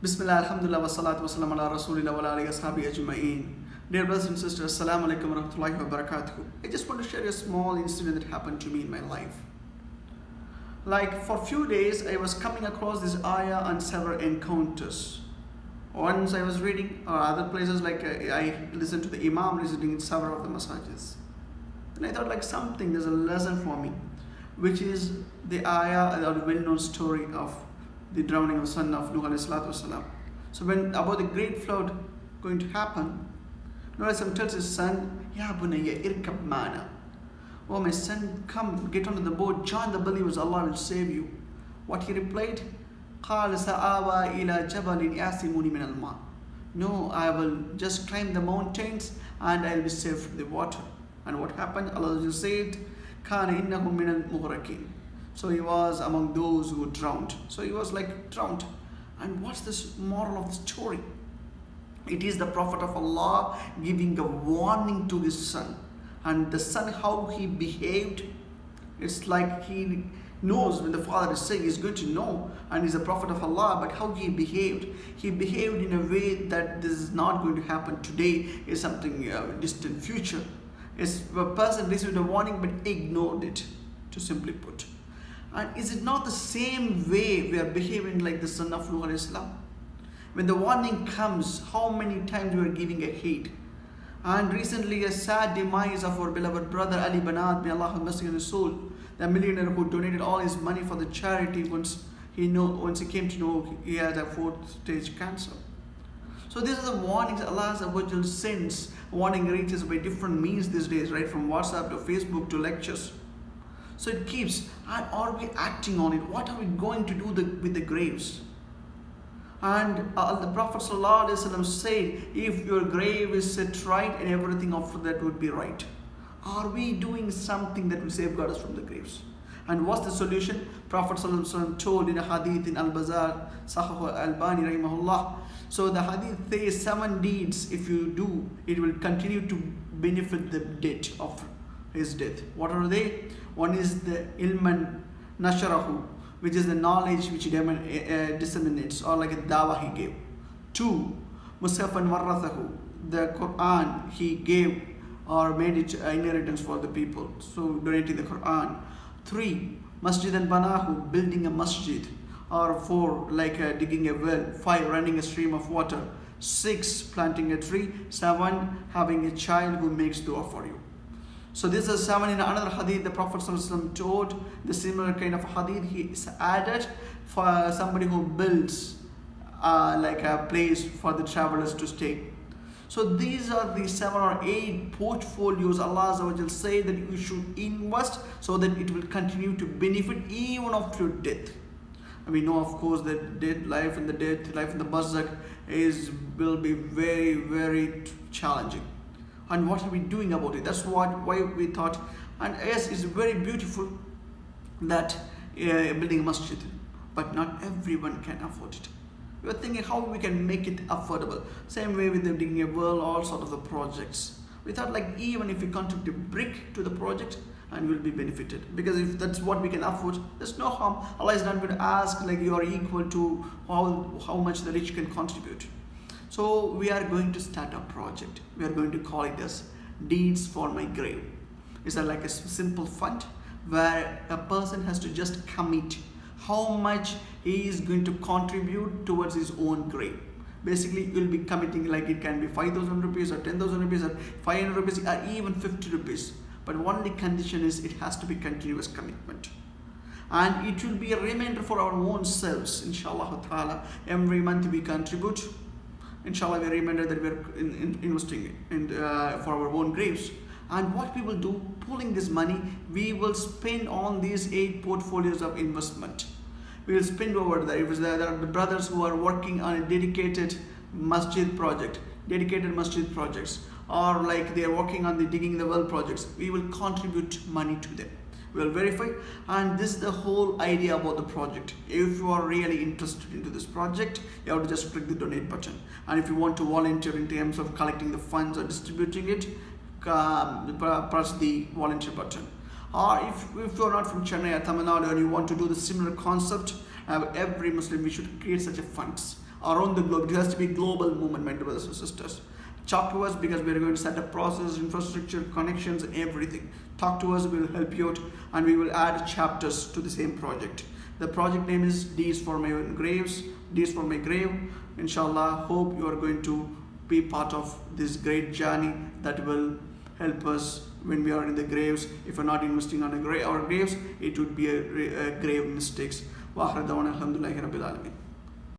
Bismillah, alhamdulillah, wa salatu wa salam ala rasulillah wa ala alihi ashabi ajma'een. Dear brothers and sisters, assalamu alaikum wa rahmatullahi wa barakatuh. I just want to share a small incident that happened to me in my life. Like for few days, I was coming across this ayah and several encounters. Once I was reading, or other places like I listened to the Imam reciting in several of the massages. And I thought like something, there's a lesson for me, which is the ayah or the well-known story of the drowning of the son of Nuh alayhi salatu wasalam. So when about the great flood going to happen, Nuh alayhi salam tells his son, Ya bunayya irkab mana. Oh my son, come, get onto the boat, join the believers, Allah will save you. What he replied? قال سآوى إلى جبل يعصمني من الماء. No, I will just climb the mountains and I will be saved from the water. And what happened? Allah just said, كان إنه من المغرقين. So he was among those who drowned. So he was like drowned. And what's this moral of the story? It is the Prophet of Allah giving a warning to his son. And the son, how he behaved, it's like he knows when the father is saying, he's going to know, and he's a Prophet of Allah, but how he behaved in a way that this is not going to happen today, is something distant future. It's a person received a warning but ignored it, to simply put. And is it not the same way we are behaving like the son of Nuh alayhi salam? When the warning comes, how many times we are giving a heed? And recently a sad demise of our beloved brother Ali Banat, may Allah have mercy on his soul, the millionaire who donated all his money for the charity once he came to know he had a 4th stage cancer. So these are the warnings Allah sends. Warning reaches by different means these days, right from WhatsApp to Facebook to lectures. So it keeps, and are we acting on it? What are we going to do with the graves? And the Prophet ﷺ said, if your grave is set right and everything after that would be right. Are we doing something that will safeguard us from the graves? And what's the solution? Prophet ﷺ told in a hadith in Al-Bazar, Sahih Al-Albani rahimahullah. So the hadith says 7 deeds, if you do, it will continue to benefit the dead of his death. What are they? One is the ilman nasharahu, which is the knowledge which he disseminates, or like a dawah he gave. 2, mushafan warathahu, the Quran he gave or made it inheritance for the people, so donating the Quran. 3, masjidan banahu, building a masjid. Or 4, like digging a well. 5, running a stream of water. 6, planting a tree. 7, having a child who makes dua for you. So this is 7. In another hadith, the Prophet ﷺ told the similar kind of hadith. He added for somebody who builds like a place for the travelers to stay. So these are the 7 or 8 portfolios Allah Azza wa Jal say that you should invest so that it will continue to benefit even after your death. And we know, of course, that life in the barzakh will be very, very challenging. And what are we doing about it? That's why we thought. And yes, it's very beautiful that building a masjid, but not everyone can afford it. We were thinking how we can make it affordable. Same way with the digging a well, all sort of the projects. We thought like even if we contribute a brick to the project, and will be benefited, because if that's what we can afford, there's no harm. Allah is not going to ask like you are equal to how much the rich can contribute. So we are going to start a project. We are going to call it as Deeds for My Grave. It's like a simple fund where a person has to just commit how much he is going to contribute towards his own grave. Basically, you'll be committing like it can be 5,000 rupees or 10,000 rupees or 500 rupees or even 50 rupees. But only condition is it has to be continuous commitment. And it will be a reminder for our own selves, inshallah ta'ala. Every month we contribute. Inshallah, we remember that we are investing for our own graves. And what we will do, pulling this money, we will spend on these 8 portfolios of investment. We will spend over there. If there are the brothers who are working on a dedicated masjid project, dedicated masjid projects, or like they are working on the digging the well projects, we will contribute money to them. We will verify, and this is the whole idea about the project. If you are really interested into this project, you have to just click the donate button. And if you want to volunteer in terms of collecting the funds or distributing it, press the volunteer button. Or if you are not from Chennai or Tamil Nadu and you want to do the similar concept, every Muslim, we should create such a funds. around the globe. It has to be global movement, my brothers and sisters. Talk to us because we are going to set up process, infrastructure, connections, everything. Talk to us, we will help you out, and we will add chapters to the same project. The project name is D's for my graves, D's for my grave. Inshallah, hope you are going to be part of this great journey that will help us when we are in the graves. If we're not investing on our graves, it would be a grave mistakes. Wa akhir da'wana alhamdulillahi rabbil alamin.